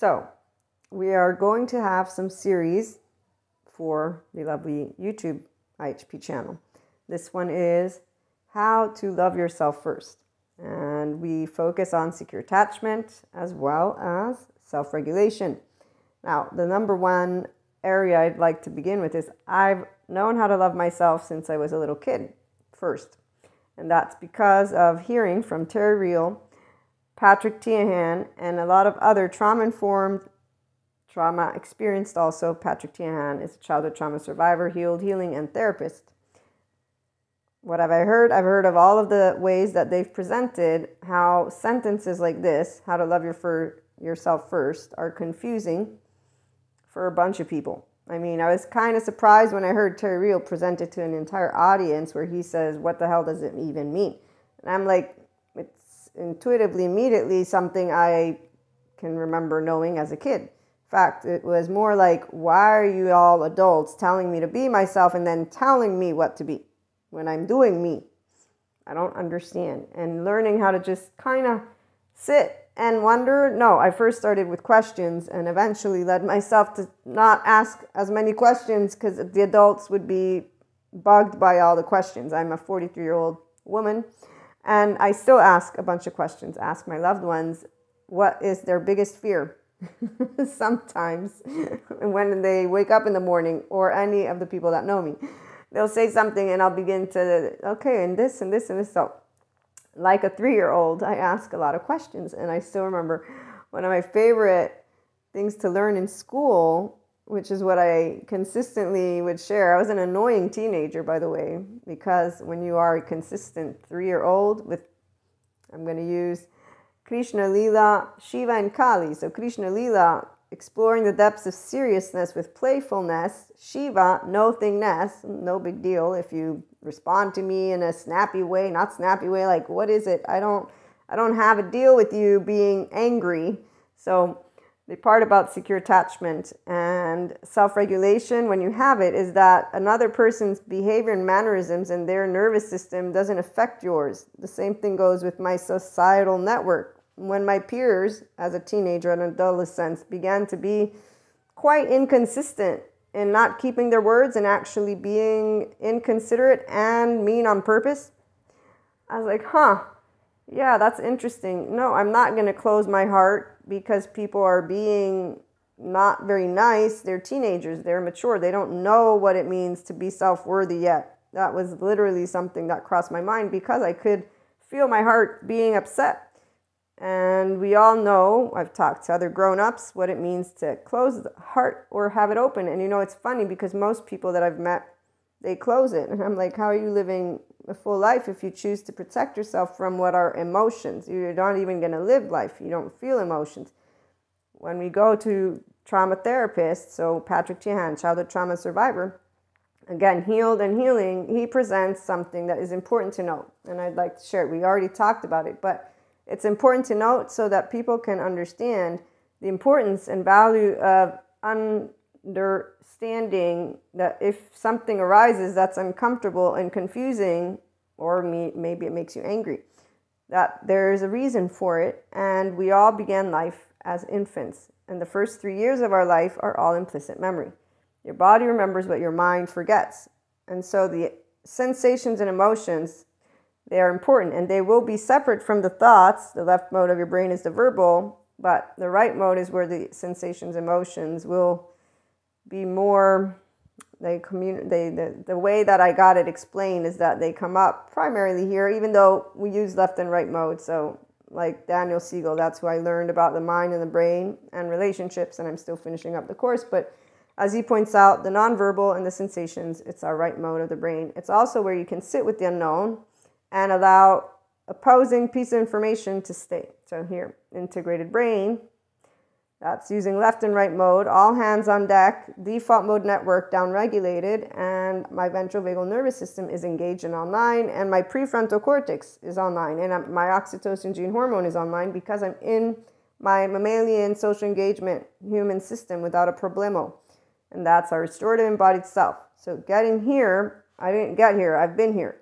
So we are going to have some series for the lovely YouTube IHP channel. This one is how to love yourself first. And we focus on secure attachment as well as self-regulation. Now, the number one area I'd like to begin with is I've known how to love myself since I was a little kid first. And that's because of hearing from Terry Real, Patrick Tiahan, and a lot of other trauma-informed, trauma-experienced also. Patrick Tiahan is a childhood trauma survivor, healed, healing, and therapist. What have I heard? I've heard of all of the ways that they've presented how sentences like this, how to love yourself first, are confusing for a bunch of people. I mean, I was kind of surprised when I heard Terry Real present it to an entire audience where he says, what the hell does it even mean? And I'm like, it's intuitively, immediately something I can remember knowing as a kid. In fact, it was more like, why are you all adults telling me to be myself and then telling me what to be when I'm doing me? I don't understand. And learning how to just kind of sit and wonder. No, I first started with questions and eventually led myself to not ask as many questions because the adults would be bugged by all the questions. I'm a 43-year-old woman and I still ask a bunch of questions. Ask my loved ones, what is their biggest fear? Sometimes when they wake up in the morning, or any of the people that know me, they'll say something and I'll begin to, okay, and this and this and this. So like a 3-year-old, I ask a lot of questions. And I still remember one of my favorite things to learn in school, which is what I consistently would share. I was an annoying teenager, by the way, because when you are a consistent 3-year-old with, I'm going to use Krishna Lila, Shiva, and Kali. So Krishna Lila, exploring the depths of seriousness with playfulness. Shiva, no-thingness, no big deal if you respond to me in a snappy way, not snappy way, like, what is it? I don't have a deal with you being angry. So the part about secure attachment and self-regulation, when you have it, is that another person's behavior and mannerisms and their nervous system doesn't affect yours. The same thing goes with my societal network. When my peers, as a teenager and adolescent, began to be quite inconsistent in not keeping their words and actually being inconsiderate and mean on purpose, I was like, yeah, that's interesting. No, I'm not going to close my heart because people are being not very nice. They're teenagers. They're mature. They don't know what it means to be self-worthy yet. That was literally something that crossed my mind because I could feel my heart being upset. And we all know, I've talked to other grown-ups, what it means to close the heart or have it open. And you know, it's funny because most people that I've met, they close it. And I'm like, how are you living a full life if you choose to protect yourself from what are emotions? You're not even going to live life. You don't feel emotions. When we go to trauma therapists, so Patrick Tiahan, childhood trauma survivor, again, healed and healing, he presents something that is important to note. And I'd like to share it. We already talked about it, but it's important to note so that people can understand the importance and value of understanding that if something arises that's uncomfortable and confusing, or maybe it makes you angry, that there's a reason for it. And we all began life as infants. And the first 3 years of our life are all implicit memory. Your body remembers what your mind forgets. And so the sensations and emotions, they are important and they will be separate from the thoughts. The left mode of your brain is the verbal, but the right mode is where the sensations, emotions will be more, the way that I got it explained is that they come up primarily here, even though we use left and right mode. So like Daniel Siegel, that's who I learned about the mind and the brain and relationships, and I'm still finishing up the course. But as he points out, the nonverbal and the sensations, it's our right mode of the brain. It's also where you can sit with the unknown and allow opposing piece of information to stay. So here, integrated brain, that's using left and right mode, all hands on deck, default mode network downregulated, and my ventral vagal nervous system is engaged and online, and my prefrontal cortex is online, and my oxytocin gene hormone is online because I'm in my mammalian social engagement human system without a problemo. And that's our restorative embodied self. So getting here, I didn't get here, I've been here,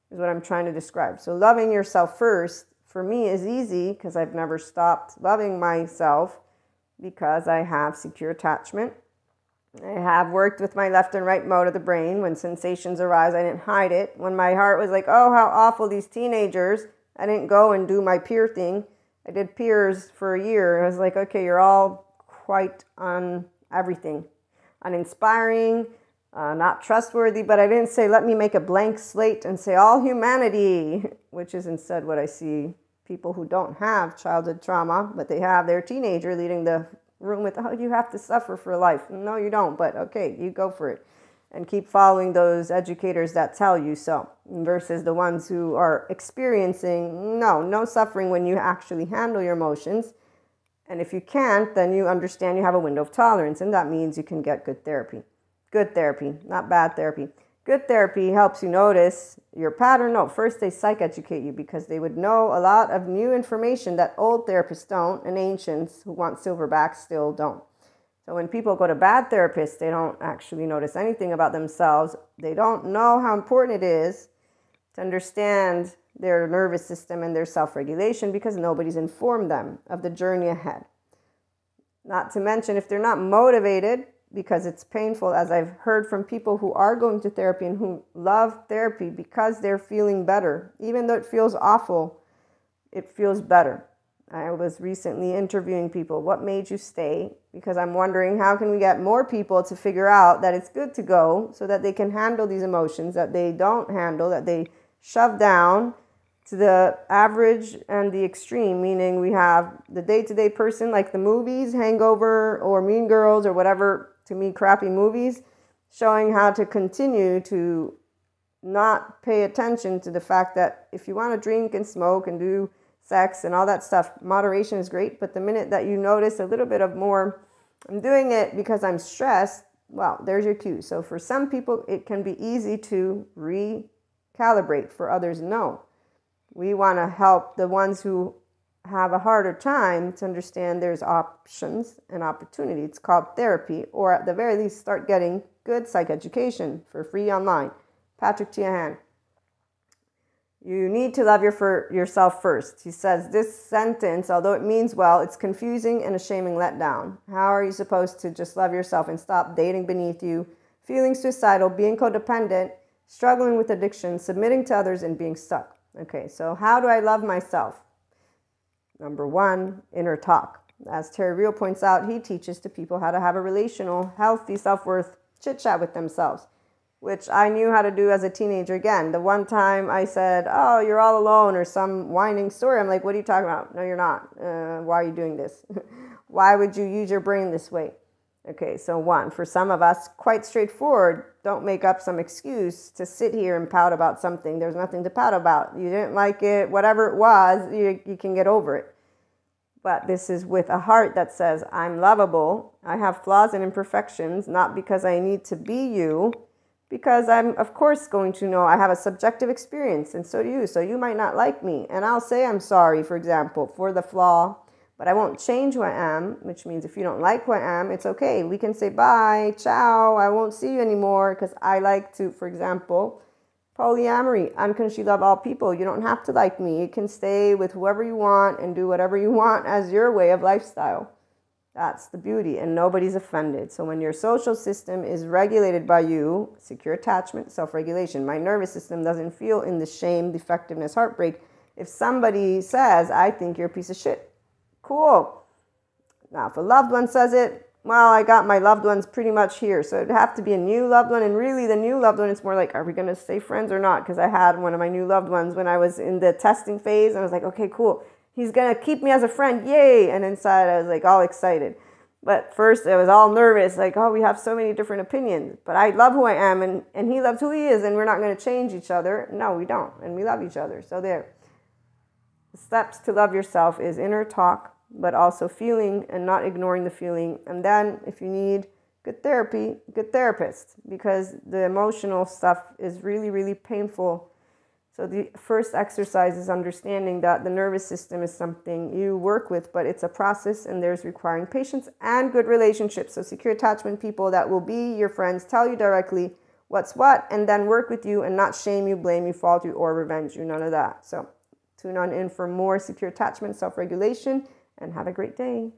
is what I'm trying to describe. So loving yourself first, for me, is easy because I've never stopped loving myself because I have secure attachment. I have worked with my left and right mode of the brain. When sensations arise, I didn't hide it. When my heart was like, oh, how awful, these teenagers, I didn't go and do my peer thing. I did peers for a year. I was like, okay, you're all quite on everything. Uninspiring, not trustworthy, but I didn't say, let me make a blank slate and say all humanity, which is instead what I see people who don't have childhood trauma, but they have their teenager leading the room with, oh, you have to suffer for life. No, you don't, but okay, you go for it. And keep following those educators that tell you so, versus the ones who are experiencing no suffering when you actually handle your emotions. And if you can't, then you understand you have a window of tolerance, and that means you can get good therapy. Good therapy, not bad therapy. Good therapy helps you notice your pattern. No, first they psych-educate you because they would know a lot of new information that old therapists don't, and ancients who want silverbacks still don't. So when people go to bad therapists, they don't actually notice anything about themselves. They don't know how important it is to understand their nervous system and their self-regulation because nobody's informed them of the journey ahead. Not to mention, if they're not motivated, because it's painful, as I've heard from people who are going to therapy and who love therapy because they're feeling better. Even though it feels awful, it feels better. I was recently interviewing people. What made you stay? Because I'm wondering, how can we get more people to figure out that it's good to go so that they can handle these emotions that they don't handle, that they shove down to the average and the extreme, meaning we have the day-to-day person like the movies, Hangover or Mean Girls or whatever, to me, crappy movies, showing how to continue to not pay attention to the fact that if you want to drink and smoke and do sex and all that stuff, moderation is great. But the minute that you notice a little bit of more, I'm doing it because I'm stressed, well, there's your cue. So for some people, it can be easy to recalibrate. For others, no. We want to help the ones who have a harder time to understand there's options and opportunity. It's called therapy, or at the very least, start getting good psychoeducation for free online. Patrick Tiahan. You need to love yourself first. He says this sentence, although it means well, it's confusing and a shaming letdown. How are you supposed to just love yourself and stop dating beneath you, feeling suicidal, being codependent, struggling with addiction, submitting to others, and being stuck? Okay, so how do I love myself? Number one, inner talk. As Terry Real points out, he teaches to people how to have a relational, healthy self-worth chit-chat with themselves, which I knew how to do as a teenager. Again, the one time I said, oh, you're all alone, or some whining story. I'm like, what are you talking about? No, you're not. Why are you doing this? Why would you use your brain this way? Okay, so one, for some of us, quite straightforward. Don't make up some excuse to sit here and pout about something. There's nothing to pout about. You didn't like it, whatever it was, you can get over it. But this is with a heart that says, I'm lovable. I have flaws and imperfections, not because I need to be you, because I'm, of course, going to know I have a subjective experience, and so do you. So you might not like me. And I'll say I'm sorry, for example, for the flaw, but I won't change who I am, which means if you don't like who I am, it's okay. We can say bye, ciao, I won't see you anymore, because I like to, for example, polyamory, unconditionally love all people. You don't have to like me. You can stay with whoever you want and do whatever you want as your way of lifestyle. That's the beauty, and nobody's offended. So when your social system is regulated by you, secure attachment, self-regulation, my nervous system doesn't feel in the shame, defectiveness, heartbreak. If somebody says, I think you're a piece of shit, cool. Now, if a loved one says it, well, I got my loved ones pretty much here. So it'd have to be a new loved one. And really, the new loved one, it's more like, are we going to stay friends or not? Because I had one of my new loved ones when I was in the testing phase. And I was like, okay, cool. He's going to keep me as a friend. Yay. And inside, I was like all excited. But first, I was all nervous. Like, oh, we have so many different opinions. But I love who I am. And he loves who he is. And we're not going to change each other. No, we don't. And we love each other. So there. The steps to love yourself is inner talk, but also feeling and not ignoring the feeling. And then if you need good therapy, good therapist, because the emotional stuff is really, really painful. So the first exercise is understanding that the nervous system is something you work with, but it's a process, and there's requiring patience and good relationships. So secure attachment people that will be your friends, tell you directly what's what, and then work with you and not shame you, blame you, fault you, or revenge you. None of that. So tune on in for more secure attachment, self-regulation, and have a great day.